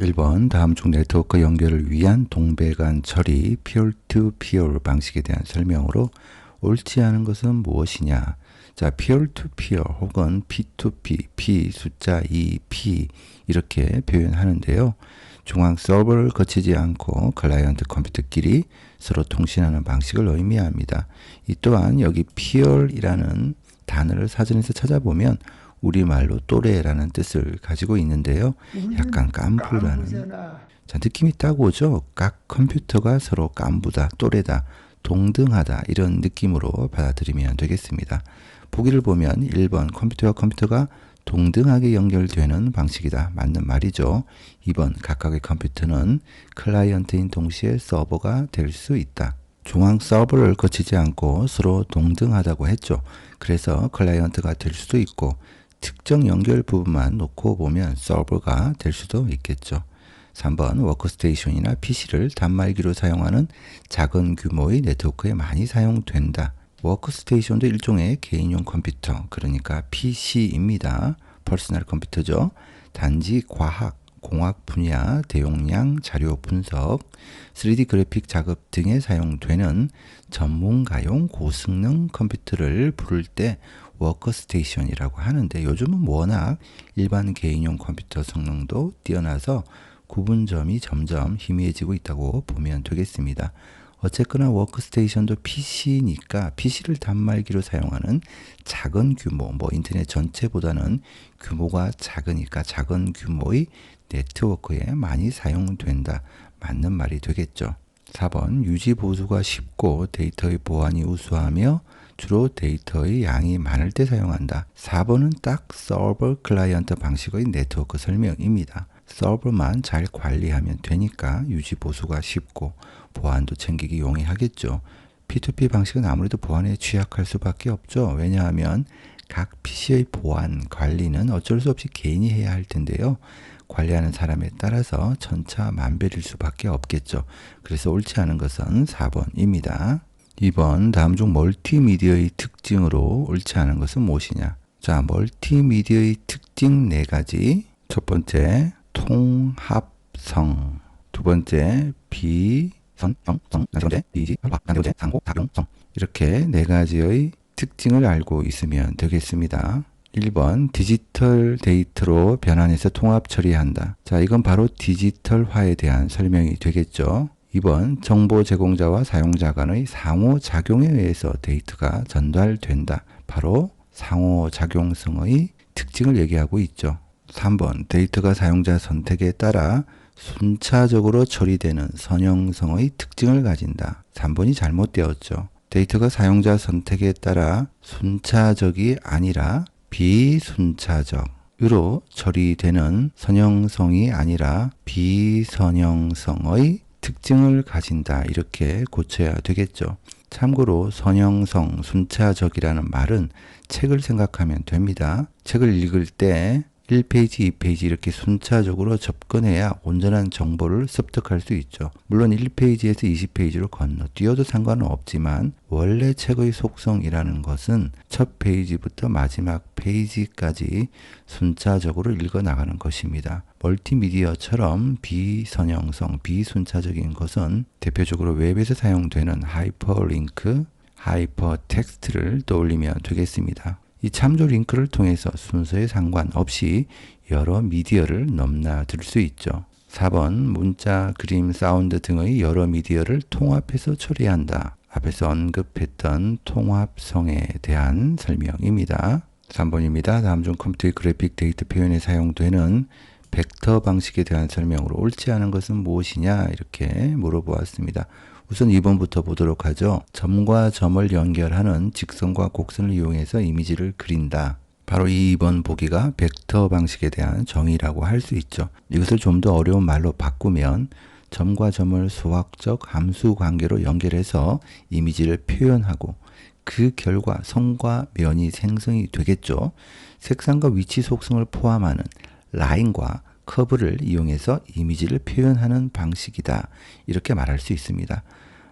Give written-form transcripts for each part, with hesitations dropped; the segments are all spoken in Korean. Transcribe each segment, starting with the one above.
1번 다음 중 네트워크 연결을 위한 동배간 처리 peer-to-peer 방식에 대한 설명으로 옳지 않은 것은 무엇이냐. 자, peer-to-peer 혹은 P2P, P 숫자 2, P 이렇게 표현하는데요. 중앙 서버를 거치지 않고 클라이언트 컴퓨터끼리 서로 통신하는 방식을 의미합니다. 이 또한 여기 peer이라는 단어를 사전에서 찾아보면 우리말로 또래라는 뜻을 가지고 있는데요. 약간 깐부라는, 자, 느낌이 딱 오죠? 각 컴퓨터가 서로 깐부다, 또래다, 동등하다 이런 느낌으로 받아들이면 되겠습니다. 보기를 보면 1번 컴퓨터와 컴퓨터가 동등하게 연결되는 방식이다. 맞는 말이죠. 2번 각각의 컴퓨터는 클라이언트인 동시에 서버가 될 수 있다. 중앙 서버를 거치지 않고 서로 동등하다고 했죠. 그래서 클라이언트가 될 수도 있고 특정 연결 부분만 놓고 보면 서버가 될 수도 있겠죠. 3번 워크스테이션이나 PC를 단말기로 사용하는 작은 규모의 네트워크에 많이 사용된다. 워크스테이션도 일종의 개인용 컴퓨터, 그러니까 PC입니다. 퍼스널 컴퓨터죠. 단지 과학, 공학 분야, 대용량 자료 분석, 3D 그래픽 작업 등에 사용되는 전문가용 고성능 컴퓨터를 부를 때 워크스테이션이라고 하는데, 요즘은 워낙 일반 개인용 컴퓨터 성능도 뛰어나서 구분점이 점점 희미해지고 있다고 보면 되겠습니다. 어쨌거나 워크스테이션도 PC니까 PC를 단말기로 사용하는 작은 규모, 인터넷 전체보다는 규모가 작으니까 작은 규모의 네트워크에 많이 사용된다. 맞는 말이 되겠죠. 4번 유지 보수가 쉽고 데이터의 보안이 우수하며 주로 데이터의 양이 많을 때 사용한다. 4번은 딱 서버 클라이언트 방식의 네트워크 설명입니다. 서버만 잘 관리하면 되니까 유지 보수가 쉽고 보안도 챙기기 용이하겠죠. P2P 방식은 아무래도 보안에 취약할 수밖에 없죠. 왜냐하면 각 PC의 보안 관리는 어쩔 수 없이 개인이 해야 할 텐데요. 관리하는 사람에 따라서 천차만별일 수밖에 없겠죠. 그래서 옳지 않은 것은 4번입니다. 2번 다음 중 멀티미디어의 특징으로 옳지 않은 것은 무엇이냐. 자, 멀티미디어의 특징 4가지. 첫 번째 통합성, 두 번째 비선형성, 세 번째 비지화, 네 번째 상호작용성. 이렇게 4가지의 특징을 알고 있으면 되겠습니다. 1번 디지털 데이터로 변환해서 통합 처리한다. 자, 이건 바로 디지털화에 대한 설명이 되겠죠. 2번 정보 제공자와 사용자 간의 상호작용에 의해서 데이터가 전달된다. 바로 상호작용성의 특징을 얘기하고 있죠. 3번 데이터가 사용자 선택에 따라 순차적으로 처리되는 선형성의 특징을 가진다. 3번이 잘못되었죠. 데이터가 사용자 선택에 따라 순차적이 아니라 비순차적으로 처리되는 선형성이 아니라 비선형성의 특징을 가진다. 이렇게 고쳐야 되겠죠. 참고로 선형성, 순차적이라는 말은 책을 생각하면 됩니다. 책을 읽을 때 1페이지, 2페이지 이렇게 순차적으로 접근해야 온전한 정보를 습득할 수 있죠. 물론 1페이지에서 20페이지로 건너뛰어도 상관은 없지만 원래 책의 속성이라는 것은 첫 페이지부터 마지막 페이지까지 순차적으로 읽어나가는 것입니다. 멀티미디어처럼 비선형성, 비순차적인 것은 대표적으로 웹에서 사용되는 하이퍼링크, 하이퍼텍스트를 떠올리면 되겠습니다. 이 참조 링크를 통해서 순서에 상관없이 여러 미디어를 넘나들 수 있죠. 4번 문자, 그림, 사운드 등의 여러 미디어를 통합해서 처리한다. 앞에서 언급했던 통합성에 대한 설명입니다. 3번입니다. 다음 중 컴퓨터의 그래픽 데이터 표현에 사용되는 벡터 방식에 대한 설명으로 옳지 않은 것은 무엇이냐 이렇게 물어보았습니다. 우선 2번부터 보도록 하죠. 점과 점을 연결하는 직선과 곡선을 이용해서 이미지를 그린다. 바로 이 2번 보기가 벡터 방식에 대한 정의라고 할 수 있죠. 이것을 좀 더 어려운 말로 바꾸면 점과 점을 수학적 함수 관계로 연결해서 이미지를 표현하고 그 결과 선과 면이 생성이 되겠죠. 색상과 위치 속성을 포함하는 라인과 커브를 이용해서 이미지를 표현하는 방식이다. 이렇게 말할 수 있습니다.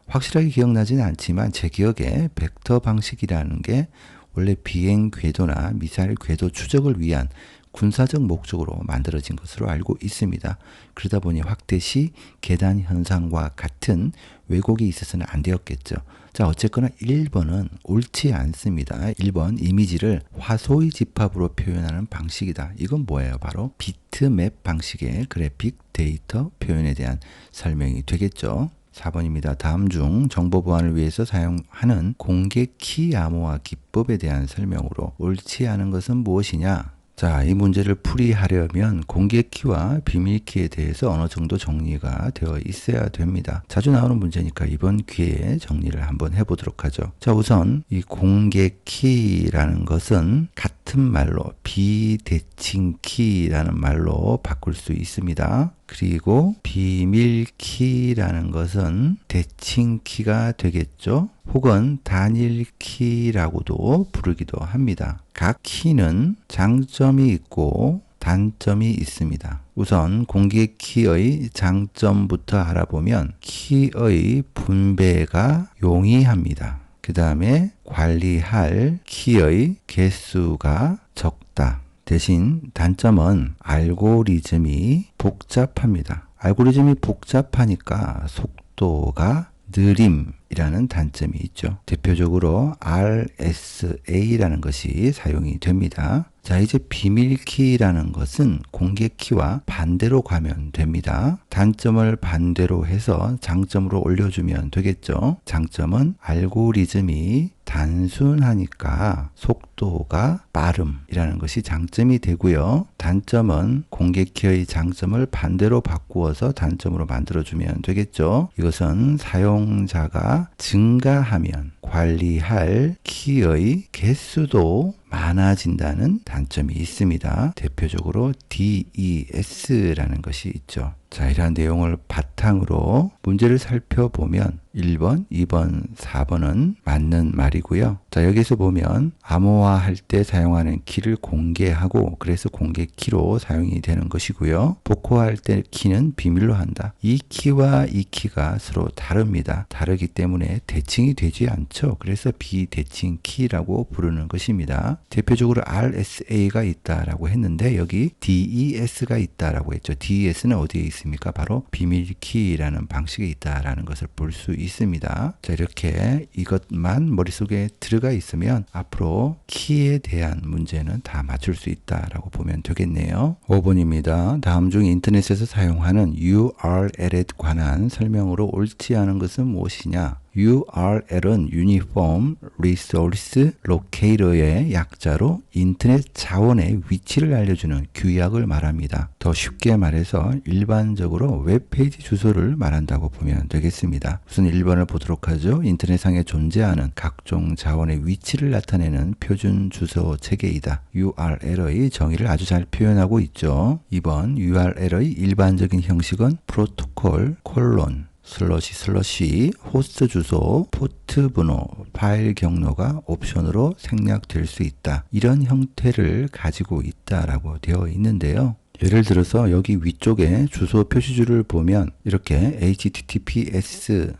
확실하게 기억나지는 않지만 제 기억에 벡터 방식이라는 게 원래 비행 궤도나 미사일 궤도 추적을 위한 군사적 목적으로 만들어진 것으로 알고 있습니다. 그러다 보니 확대 시 계단 현상과 같은 왜곡이 있어서는 안 되었겠죠. 자, 어쨌거나 1번은 옳지 않습니다. 1번 이미지를 화소의 집합으로 표현하는 방식이다. 이건 뭐예요? 바로 비트맵 방식의 그래픽 데이터 표현에 대한 설명이 되겠죠. 4번입니다. 다음 중 정보 보안을 위해서 사용하는 공개 키 암호화 기법에 대한 설명으로 옳지 않은 것은 무엇이냐? 자, 이 문제를 풀이하려면 공개 키와 비밀 키에 대해서 어느 정도 정리가 되어 있어야 됩니다. 자주 나오는 문제니까 이번 기회에 정리를 한번 해보도록 하죠. 자, 우선 이 공개 키라는 것은 같은 말로 비대칭 키라는 말로 바꿀 수 있습니다. 그리고 비밀 키라는 것은 대칭 키가 되겠죠. 혹은 단일 키라고도 부르기도 합니다. 각 키는 장점이 있고 단점이 있습니다. 우선 공개 키의 장점부터 알아보면 키의 분배가 용이합니다. 그 다음에 관리할 키의 개수가 적다. 대신 단점은 알고리즘이 복잡합니다. 알고리즘이 복잡하니까 속도가 느림이라는 단점이 있죠. 대표적으로 RSA라는 것이 사용이 됩니다. 자, 이제 비밀키라는 것은 공개키와 반대로 가면 됩니다. 단점을 반대로 해서 장점으로 올려주면 되겠죠. 장점은 알고리즘이 단순하니까 속도가 빠름이라는 것이 장점이 되고요. 단점은 공개키의 장점을 반대로 바꾸어서 단점으로 만들어주면 되겠죠. 이것은 사용자가 증가하면 관리할 키의 개수도 많아진다는 단점이 있습니다. 대표적으로 DES라는 것이 있죠. 자, 이러한 내용을 바탕으로 문제를 살펴보면 1번, 2번, 4번은 맞는 말이고요. 자, 여기서 보면 암호화할 때 사용하는 키를 공개하고 그래서 공개 키로 사용이 되는 것이고요. 복호할 때 키는 비밀로 한다. 이 키와 이 키가 서로 다릅니다. 다르기 때문에 대칭이 되지 않죠. 그래서 비대칭 키라고 부르는 것입니다. 대표적으로 RSA가 있다라고 했는데 여기 DES가 있다라고 했죠. DES는 어디에 있습니까? 바로 비밀키라는 방식에 있다라는 것을 볼 수 있습니다. 자, 이렇게 이것만 머릿속에 들어가 있으면 앞으로 키에 대한 문제는 다 맞출 수 있다라고 보면 되겠네요. 5번입니다. 다음 중 인터넷에서 사용하는 URL에 관한 설명으로 옳지 않은 것은 무엇이냐? URL은 Uniform Resource Locator의 약자로 인터넷 자원의 위치를 알려주는 규약을 말합니다. 더 쉽게 말해서 일반적으로 웹페이지 주소를 말한다고 보면 되겠습니다. 우선 1번을 보도록 하죠. 인터넷상에 존재하는 각종 자원의 위치를 나타내는 표준 주소 체계이다. URL의 정의를 아주 잘 표현하고 있죠. 2번 URL의 일반적인 형식은 프로토콜 콜론 // 호스트 주소, 포트 번호, 파일 경로가 옵션으로 생략될 수 있다. 이런 형태를 가지고 있다라고 되어 있는데요. 예를 들어서 여기 위쪽에 주소 표시줄을 보면 이렇게 https://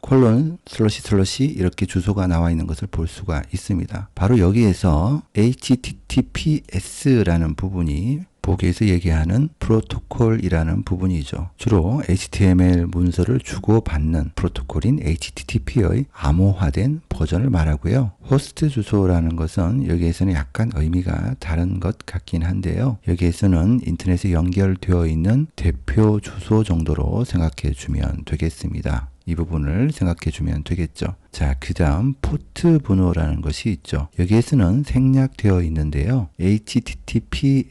이렇게 주소가 나와 있는 것을 볼 수가 있습니다. 바로 여기에서 https라는 부분이 보기에서 얘기하는 프로토콜이라는 부분이죠. 주로 HTML 문서를 주고받는 프로토콜인 HTTP의 암호화된 버전을 말하고요. 호스트 주소라는 것은 여기에서는 약간 의미가 다른 것 같긴 한데요. 여기에서는 인터넷에 연결되어 있는 대표 주소 정도로 생각해 주면 되겠습니다. 이 부분을 생각해 주면 되겠죠. 자, 그 다음 포트 번호라는 것이 있죠. 여기에서는 생략되어 있는데요. HTTPS라는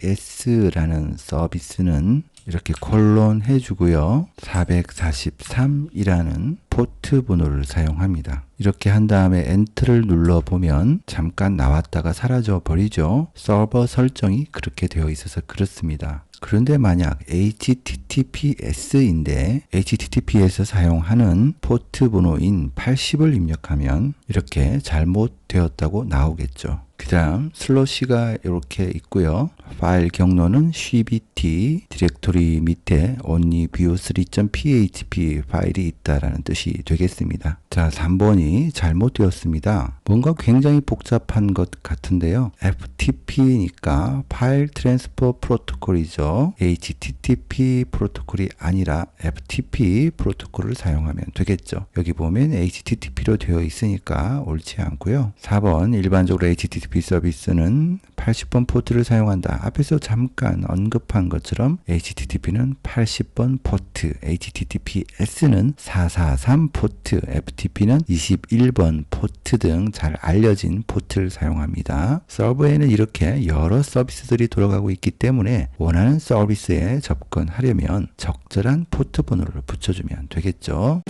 서비스는 이렇게 콜론 해주고요. 443이라는 포트 번호를 사용합니다. 이렇게 한 다음에 엔터를 눌러보면 잠깐 나왔다가 사라져 버리죠. 서버 설정이 그렇게 되어 있어서 그렇습니다. 그런데 만약 HTTPS인데 HTTP에서 사용하는 포트 번호인 80을 입력하면 이렇게 잘못되었다고 나오겠죠. 그 다음 슬러시가 이렇게 있고요. 파일 경로는 cbt 디렉토리 밑에 onlyview3.php 파일이 있다라는 뜻이 되겠습니다. 자, 3번이 잘못되었습니다. 뭔가 굉장히 복잡한 것 같은데요. ft FTP니까 파일 트랜스퍼 프로토콜이죠. HTTP 프로토콜이 아니라 FTP 프로토콜을 사용하면 되겠죠. 여기 보면 HTTP로 되어 있으니까 옳지 않고요. 4번 일반적으로 HTTP 서비스는 80번 포트를 사용한다. 앞에서 잠깐 언급한 것처럼 HTTP는 80번 포트, HTTPS는 443 포트, FTP는 21번 포트 등 잘 알려진 포트를 사용합니다. 서버에는 이렇게 여러 서비스들이 돌아가고 있기 때문에 원하는 서비스에 접근하려면 적절한 포트 번호를 붙여주면 되겠죠.